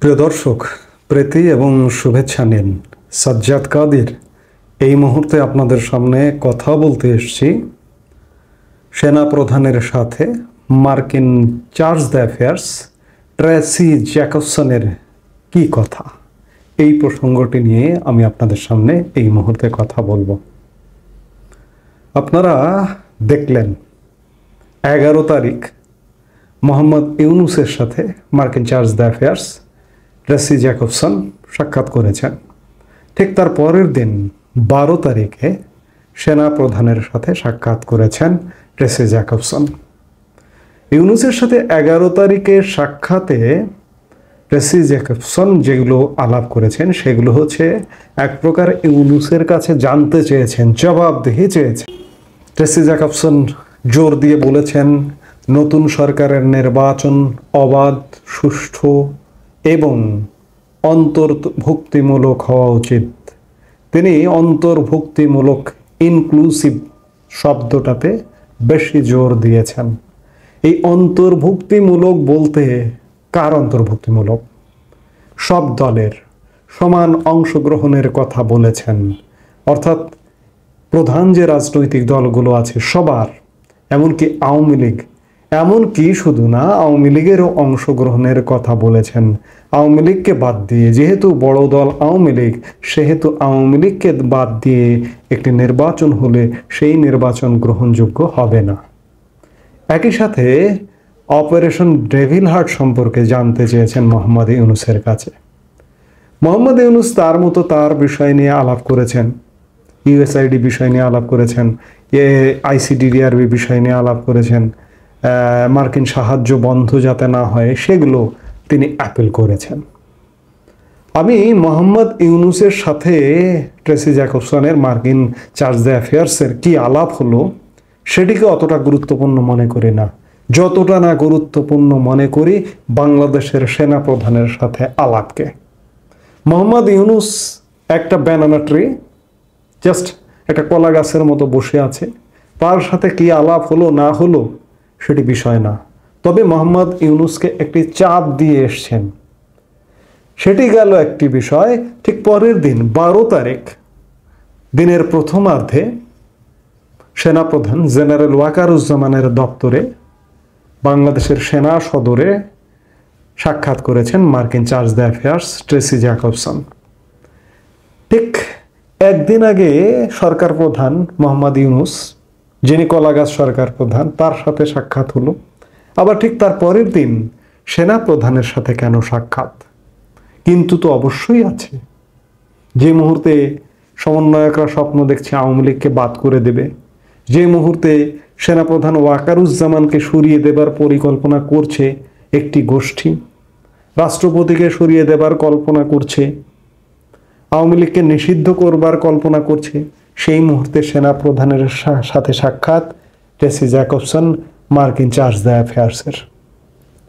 প্রিয় দর্শক, প্রীতি এবং শুভেচ্ছা নিন। সাজ্জাদ কাদির এই মুহূর্তে আপনাদের সামনে কথা বলতে এসেছি সেনা প্রধানের সাথে মার্কিন চার্জ d'affaires ট্রেসি জ্যাকবসনের কি কথা, এই প্রসঙ্গটি নিয়ে আমি আপনাদের সামনে এই মুহূর্তে কথা বলবো। আপনারা দেখলেন 11 তারিখ মোহাম্মদ ইউনূসের সাথে মার্কিন চার্জ d'affaires ট্রেসি জ্যাকবসন সাক্ষাৎ করেছেন। ঠিক তার পরের দিন 12 তারিখে সেনা প্রধানের সাথে সাক্ষাৎ করেছেন ট্রেসি জ্যাকবসন। ইউনূসের সাথে 11 তারিখের সাক্ষাতে ট্রেসি জ্যাকবসন যেগুলো আলাপ করেছেন সেগুলো হচ্ছে এক প্রকার ইউনূসের কাছে জানতে চেয়েছেন, জবাবদিহি চেয়েছেন। ট্রেসি জ্যাকবসন জোর দিয়ে বলেছেন নতুন সরকারের নির্বাচন অবাধ, সুষ্ঠু এবং অন্তর্ভুক্তিমূলক হওয়া উচিত। তিনি অন্তর্ভুক্তিমূলক, ইনক্লুসিভ শব্দটাতে বেশি জোর দিয়েছেন। এই অন্তর্ভুক্তিমূলক বলতে কার অন্তর্ভুক্তিমূলক? সব দলের সমান অংশগ্রহণের কথা বলেছেন, অর্থাৎ প্রধান যে রাজনৈতিক দলগুলো আছে সবার, এমনকি আওয়ামী লীগ, এমনকি শুধু না আওয়ামী লীগেরও অংশগ্রহণের কথা বলেছেন। আওয়ামী লীগকে বাদ দিয়ে, যেহেতু বড় দল আওয়ামী লীগ, সেহেতু আওয়ামী লীগকে বাদ দিয়ে একটি নির্বাচন হলে সেই নির্বাচন গ্রহণযোগ্য হবে না। একই সাথে অপারেশন ডেভিল হার্ট সম্পর্কে জানতে চেয়েছেন মোহাম্মদ ইউনূসের কাছে। মোহাম্মদ ইউনূস তার মতো তার বিষয় নিয়ে আলাপ করেছেন, ইউএসআইডি বিষয় নিয়ে আলাপ করেছেন, আইসিডিডিআরবি বিষয় নিয়ে আলাপ করেছেন, মার্কিন সাহায্য বন্ধ যাতে না হয় সেগুলো তিনি অ্যাপিল করেছেন। আমি মোহাম্মদ ইউনূসের সাথে ট্রেসি জ্যাকবসনের মার্কিন চার্জ d'affaires কি আলাপ হলো সেটিকে অতটা গুরুত্বপূর্ণ মনে করি না, যতটা না গুরুত্বপূর্ণ মনে করি বাংলাদেশের সেনা প্রধানের সাথে আলাপকে। মোহাম্মদ ইউনূস একটা ব্যানানা ট্রি, জাস্ট একটা কলা গাছের মতো বসে আছে, তার সাথে কি আলাপ হলো না হলো সেটি বিষয় না। তবে মোহাম্মদ ইউনূসকে একটি চাপ দিয়ে এসছেন, সেটি গেল একটি বিষয়। ঠিক পরের দিন 12 তারিখ দিনের প্রথমার্ধে সেনাপ্রধান জেনারেল ওয়াকারুজ্জামানের দপ্তরে বাংলাদেশের সেনা সদরে সাক্ষাৎ করেছেন মার্কিন চার্জ d'affaires ট্রেসি জ্যাকবসন। ঠিক একদিন আগে সরকার প্রধান মোহাম্মদ ইউনূস, যিনি কলাগাছ সরকার প্রধান, তার সাথে সাক্ষাৎ হলো। আবার ঠিক তার পরের দিন সেনা প্রধানের সাথে কেন সাক্ষাৎ? কিন্তু তো অবশ্যই আছে। যে মুহূর্তে সমন্বয়করা স্বপ্ন দেখছে আওয়ামী লীগকে বাদ করে দেবে, যে মুহূর্তে সেনাপ্রধান ওয়াকারুজ্জামানকে সরিয়ে দেবার পরিকল্পনা করছে একটি গোষ্ঠী, রাষ্ট্রপতিকে সরিয়ে দেবার কল্পনা করছে, আওয়ামী লীগকে নিষিদ্ধ করবার কল্পনা করছে, সেই মুহূর্তে সেনাপ্রধানের সাথে সাক্ষাৎ ট্রেসি জ্যাকবসন মার্কিন চার্জ d'affaires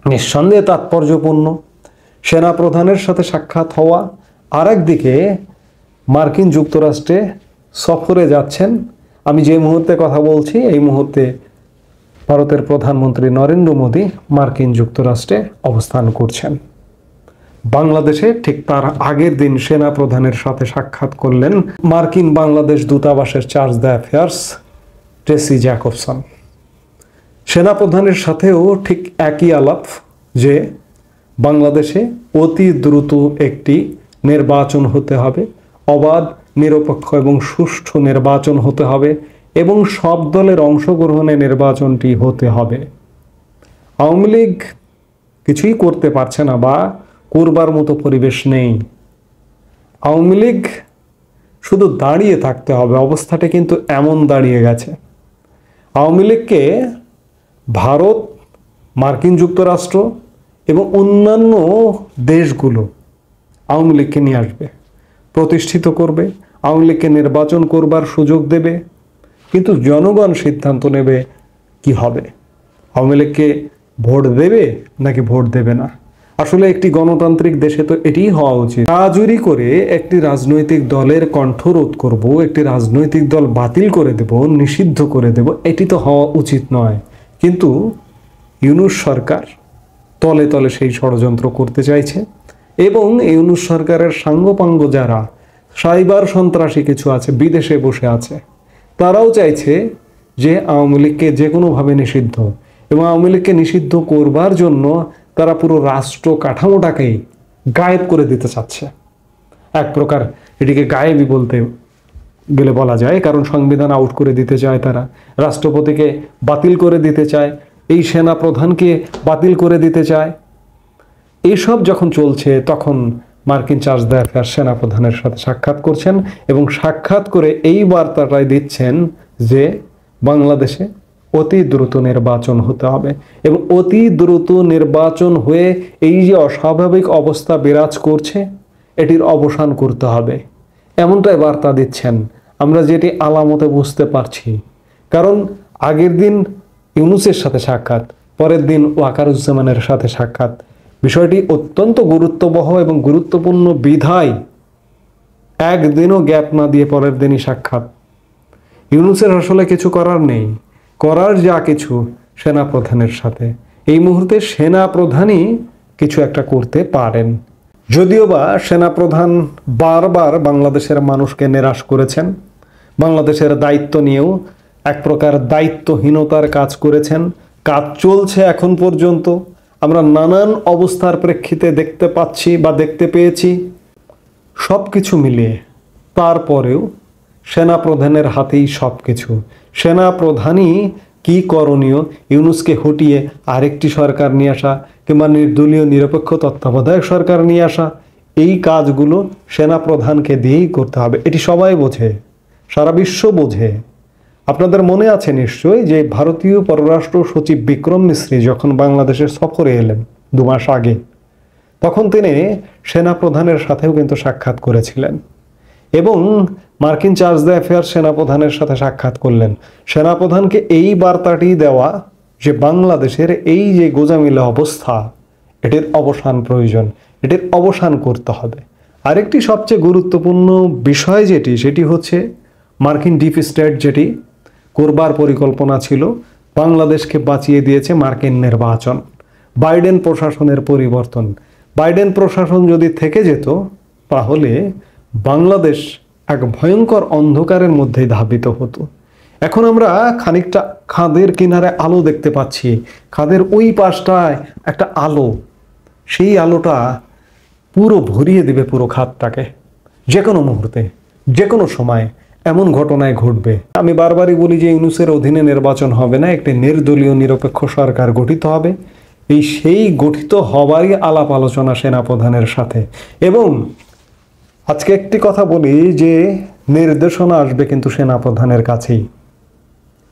নিঃসন্দেহে তাৎপর্যপূর্ণ। সেনাপ্রধানের সাথে সাক্ষাৎ হওয়া, আর একদিকে মার্কিন যুক্তরাষ্ট্রে সফরে যাচ্ছেন। আমি যে মুহূর্তে কথা বলছি এই মুহূর্তে ভারতের প্রধানমন্ত্রী নরেন্দ্র মোদী মার্কিন যুক্তরাষ্ট্রে অবস্থান করছেন। বাংলাদেশে ঠিক তার আগের দিন সেনা প্রধানের সাথে সাক্ষাৎ করলেন মার্কিন বাংলাদেশ দূতাবাসের চার্জ d'affaires ট্রেসি জ্যাকবসন। সেনা প্রধানের সাথেও ঠিক একই আলাপ যে বাংলাদেশে অতি দ্রুত একটি নির্বাচন হতে হবে, অবাধ, নিরপেক্ষ এবং সুষ্ঠু নির্বাচন হতে হবে এবং সব দলের অংশগ্রহণে নির্বাচনটি হতে হবে। আওয়ামী লীগ কিছুই করতে পারছে না বা করবার মতো পরিবেশ নেই। আওয়ামী লীগ শুধু দাঁড়িয়ে থাকতে হবে, অবস্থাটা কিন্তু এমন দাঁড়িয়ে গেছে। আওয়ামী লীগকে ভারত, মার্কিন যুক্তরাষ্ট্র এবং অন্যান্য দেশগুলো আওয়ামী লীগকে নিয়ে আসবে, প্রতিষ্ঠিত করবে, আওয়ামী লীগকে নির্বাচন করবার সুযোগ দেবে, কিন্তু জনগণ সিদ্ধান্ত নেবে কি হবে, আওয়ামী লীগকে ভোট দেবে নাকি ভোট দেবে না। আসলে একটি গণতান্ত্রিক দেশে তো এটিই হওয়া উচিত। রাজুরি করে একটি রাজনৈতিক দলের কণ্ঠরোধ করব, একটি রাজনৈতিক দল বাতিল করে দেব, নিষিদ্ধ করে দেব, এটি তো হওয়া উচিত নয়। কিন্তু ইউনূস সরকার তলে তলে সেই ষড়যন্ত্র করতে চাইছে এবং ইউনূস সরকারের সাঙ্গপাঙ্গ যারা সাইবার সন্ত্রাসী কিছু আছে, বিদেশে বসে আছে, তারাও চাইছে যে আওয়ামী লীগকে যে কোনোভাবে নিষিদ্ধ, এবং আওয়ামী লীগকে নিষিদ্ধ করবার জন্য তারা পুরো রাষ্ট্র কাঠামোটাকেই গায়েব করে দিতে চাচ্ছে। এক প্রকার এটিকে গায়েবই বলতে গেলে বলা যায়, কারণ সংবিধান আউট করে দিতে চায় তারা, রাষ্ট্রপতিকে বাতিল করে দিতে চায়, এই সেনা প্রধানকে বাতিল করে দিতে চায়। এইসব যখন চলছে তখন মার্কিন চার্জ দ্য অ্যাফেয়ার্স সেনাপ্রধানের সাথে সাক্ষাৎ করছেন এবং সাক্ষাৎ করে এই বার্তাটাই দিচ্ছেন যে বাংলাদেশে অতি দ্রুত নির্বাচন হতে হবে এবং অতি দ্রুত নির্বাচন হয়ে এই যে অস্বাভাবিক অবস্থা বিরাজ করছে এটির অবসান করতে হবে, এমনটাই বার্তা দিচ্ছেন। আমরা যেটি আলামতে বুঝতে পারছি, কারণ আগের দিন ইউনূসের সাথে সাক্ষাৎ, পরের দিন ওয়াকারুজ্জামানের সাথে সাক্ষাৎ, বিষয়টি অত্যন্ত গুরুত্ববহ এবং গুরুত্বপূর্ণ বিধায় একদিনও গ্যাপ না দিয়ে পরের দিনই সাক্ষাৎ। ইউনূসের আসলে কিছু করার নেই, করার যা কিছু সেনাপ্রধানের সাথে। এই মুহূর্তে সেনাপ্রধানই কিছু একটা করতে পারেন, যদিও বা সেনাপ্রধান বারবার বাংলাদেশের মানুষকে নিরাশ করেছেন, বাংলাদেশের দায়িত্ব নিয়েও এক প্রকার দায়িত্বহীনতার কাজ করেছেন। কাজ চলছে এখন পর্যন্ত, আমরা নানান অবস্থার প্রেক্ষিতে দেখতে পাচ্ছি বা দেখতে পেয়েছি। সব কিছু মিলিয়ে তারপরেও সেনাপ্রধানের হাতেই সব কিছু। সেনাপ্রধানই কি করণীয়, ইউনূসকে হটিয়ে আরেকটি সরকার নিয়ে আসা কিংবা নির্দলীয় নিরপেক্ষ তত্ত্বাবধায়ক সরকার নিয়ে আসা, এই কাজগুলো সেনাপ্রধানকে দিয়েই করতে হবে। এটি সবাই বোঝে, সারা বিশ্ব বোঝে। আপনাদের মনে আছে নিশ্চয়ই যে ভারতীয় পররাষ্ট্র সচিব বিক্রম মিশ্রি যখন বাংলাদেশে সফরে এলেন 2 মাস আগে, তখন তিনি সেনাপ্রধানের সাথেও কিন্তু সাক্ষাৎ করেছিলেন এবং মার্কিন চার্জ দ্য অ্যাফেয়ার্স সেনাপ্রধানের সাথে সাক্ষাৎ করলেন। সেনাপ্রধানকে এই বার্তাটি দেওয়া যে বাংলাদেশের এই যে গোজামিলা অবস্থা, এটির অবসান প্রয়োজন, এটির অবসান করতে হবে। আরেকটি সবচেয়ে গুরুত্বপূর্ণ বিষয় সেটি হচ্ছে মার্কিন ডিপ স্টেট যেটি করবার পরিকল্পনা ছিল, বাংলাদেশকে বাঁচিয়ে দিয়েছে মার্কিন নির্বাচন, বাইডেন প্রশাসনের পরিবর্তন। বাইডেন প্রশাসন যদি থেকে যেত তাহলে বাংলাদেশ এক ভয়ঙ্কর অন্ধকারের মধ্যে ধাবিত হতো। এখন আমরা খানিকটা খাদের কিনারে আলো দেখতে পাচ্ছি, খাদের ওই পাশটায় একটা আলো, সেই আলোটা পুরো ভরিয়ে দেবে পুরো খাদটাকে। যে কোনো মুহূর্তে, যে কোনো সময় এমন ঘটনায় ঘটবে। আমি বারবারই বলি যে ইউনূসের অধীনে নির্বাচন হবে না, একটি নির্দলীয় নিরপেক্ষ সরকার গঠিত হবে। সেই গঠিত হবারই আলাপ আলোচনা সেনাপ্রধানের সাথে। এবং আজকে একটি কথা বলি যে নির্দেশনা আসবে কিন্তু সেনাপ্রধানের কাছেই,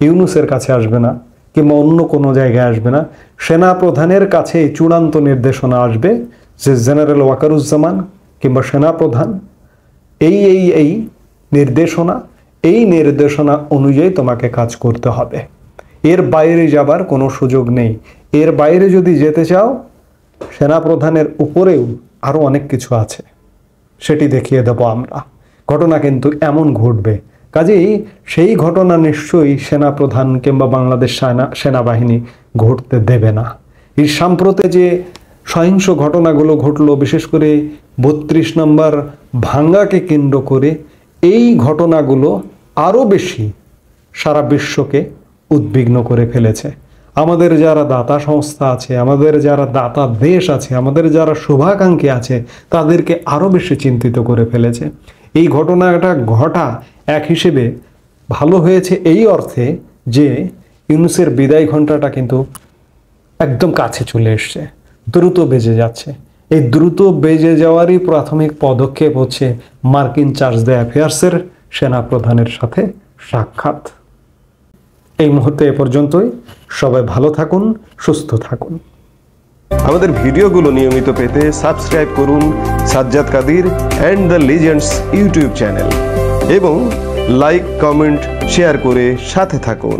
ইউনূসের কাছে আসবে না কিংবা অন্য কোনো জায়গায় আসবে না। সেনাপ্রধানের কাছেই চূড়ান্ত নির্দেশনা আসবে যে জেনারেল ওয়াকারুজ্জামান কিংবা সেনাপ্রধান এই নির্দেশনা অনুযায়ী তোমাকে কাজ করতে হবে, এর বাইরে যাবার কোনো সুযোগ নেই। এর বাইরে যদি যেতে চাও, সেনাপ্রধানের উপরেও আরও অনেক কিছু আছে, সেটি দেখিয়ে দেব আমরা। ঘটনা কিন্তু এমন ঘটবে, কাজেই সেই ঘটনা নিশ্চয়ই সেনাপ্রধান কিংবা বাংলাদেশ সেনাবাহিনী ঘটতে দেবে না। এই সাম্প্রতে যে সহিংস ঘটনাগুলো ঘটলো, বিশেষ করে 32 নম্বর ভাঙ্গাকে কেন্দ্র করে, এই ঘটনাগুলো আরও বেশি সারা বিশ্বকে উদ্বিগ্ন করে ফেলেছে। আমাদের যারা দাতা সংস্থা আছে, আমাদের যারা দাতা দেশ আছে, আমাদের যারা শুভাকাঙ্ক্ষী আছে, তাদেরকে আরও বেশি চিন্তিত করে ফেলেছে। এই ঘটনাটা ঘটা এক হিসেবে ভালো হয়েছে এই অর্থে যে ইউনূসের বিদায় ঘণ্টাটা কিন্তু একদম কাছে চলে এসছে, দ্রুত বেজে যাচ্ছে। এই দ্রুত বেজে যাওয়ারই প্রাথমিক পদক্ষেপ হচ্ছে মার্কিন চার্জ দ্য অ্যাফেয়ার্সের সেনাপ্রধানের সাথে সাক্ষাৎ। এই মুহূর্তে এ পর্যন্তই। সবাই ভালো থাকুন, সুস্থ থাকুন। আমাদের ভিডিওগুলো নিয়মিত পেতে সাবস্ক্রাইব করুন Sajjad Kadir and the legends YouTube channel এবং লাইক, কমেন্ট, শেয়ার করে সাথে থাকুন।